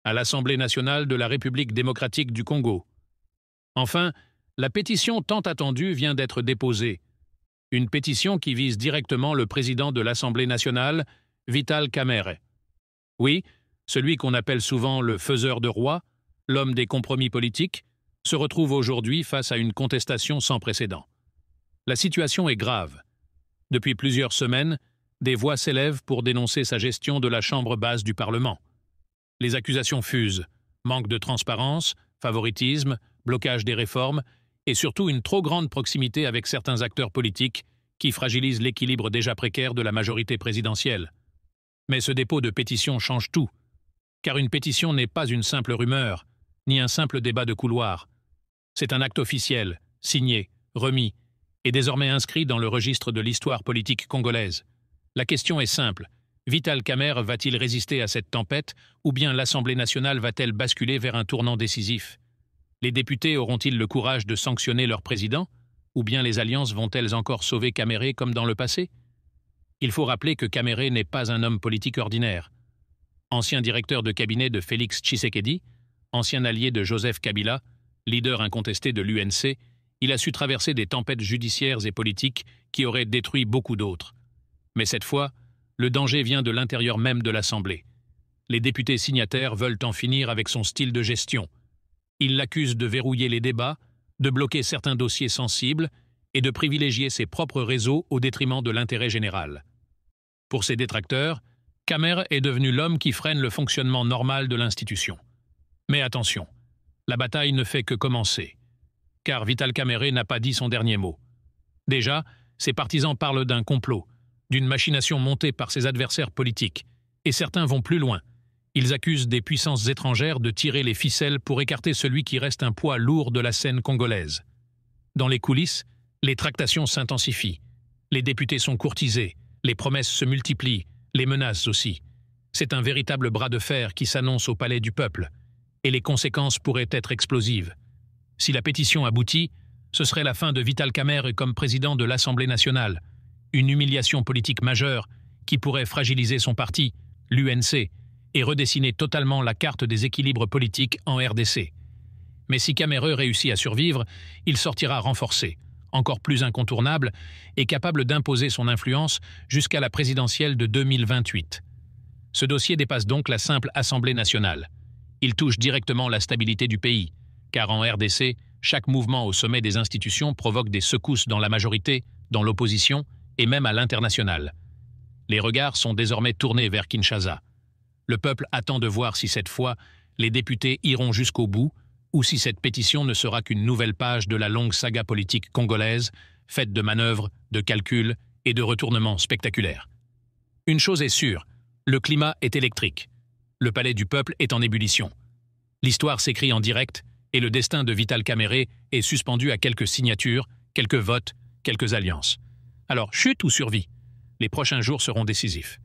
à l'Assemblée nationale de la République démocratique du Congo. Enfin, la pétition tant attendue vient d'être déposée. Une pétition qui vise directement le président de l'Assemblée nationale, Vital Kamerhe. Oui, celui qu'on appelle souvent le faiseur de rois, l'homme des compromis politiques, se retrouve aujourd'hui face à une contestation sans précédent. La situation est grave. Depuis plusieurs semaines, des voix s'élèvent pour dénoncer sa gestion de la chambre basse du Parlement. Les accusations fusent, manque de transparence, favoritisme, blocage des réformes et surtout une trop grande proximité avec certains acteurs politiques qui fragilisent l'équilibre déjà précaire de la majorité présidentielle. Mais ce dépôt de pétition change tout, car une pétition n'est pas une simple rumeur, ni un simple débat de couloir. C'est un acte officiel, signé, remis, et désormais inscrit dans le registre de l'histoire politique congolaise. La question est simple. Vital Kamerhe va-t-il résister à cette tempête, ou bien l'Assemblée nationale va-t-elle basculer vers un tournant décisif? Les députés auront-ils le courage de sanctionner leur président, ou bien les alliances vont-elles encore sauver Kamerhe comme dans le passé? Il faut rappeler que Kamerhe n'est pas un homme politique ordinaire. Ancien directeur de cabinet de Félix Tshisekedi, ancien allié de Joseph Kabila, leader incontesté de l'UNC, il a su traverser des tempêtes judiciaires et politiques qui auraient détruit beaucoup d'autres. Mais cette fois, le danger vient de l'intérieur même de l'Assemblée. Les députés signataires veulent en finir avec son style de gestion. Ils l'accusent de verrouiller les débats, de bloquer certains dossiers sensibles et de privilégier ses propres réseaux au détriment de l'intérêt général. Pour ses détracteurs, Kamerhe est devenu l'homme qui freine le fonctionnement normal de l'institution. Mais attention, la bataille ne fait que commencer. Car Vital Kamerhe n'a pas dit son dernier mot. Déjà, ses partisans parlent d'un complot, d'une machination montée par ses adversaires politiques, et certains vont plus loin. Ils accusent des puissances étrangères de tirer les ficelles pour écarter celui qui reste un poids lourd de la scène congolaise. Dans les coulisses, les tractations s'intensifient. Les députés sont courtisés, les promesses se multiplient, les menaces aussi. C'est un véritable bras de fer qui s'annonce au palais du peuple, et les conséquences pourraient être explosives. Si la pétition aboutit, ce serait la fin de Vital Kamerhe comme président de l'Assemblée nationale, une humiliation politique majeure qui pourrait fragiliser son parti, l'UNC, et redessiner totalement la carte des équilibres politiques en RDC. Mais si Kamerhe réussit à survivre, il sortira renforcé, encore plus incontournable et capable d'imposer son influence jusqu'à la présidentielle de 2028. Ce dossier dépasse donc la simple Assemblée nationale. Il touche directement la stabilité du pays, car en RDC, chaque mouvement au sommet des institutions provoque des secousses dans la majorité, dans l'opposition et même à l'international. Les regards sont désormais tournés vers Kinshasa. Le peuple attend de voir si cette fois, les députés iront jusqu'au bout ou si cette pétition ne sera qu'une nouvelle page de la longue saga politique congolaise, faite de manœuvres, de calculs et de retournements spectaculaires. Une chose est sûre, le climat est électrique. Le palais du peuple est en ébullition. L'histoire s'écrit en direct et le destin de Vital Kamerhe est suspendu à quelques signatures, quelques votes, quelques alliances. Alors, chute ou survie? Les prochains jours seront décisifs.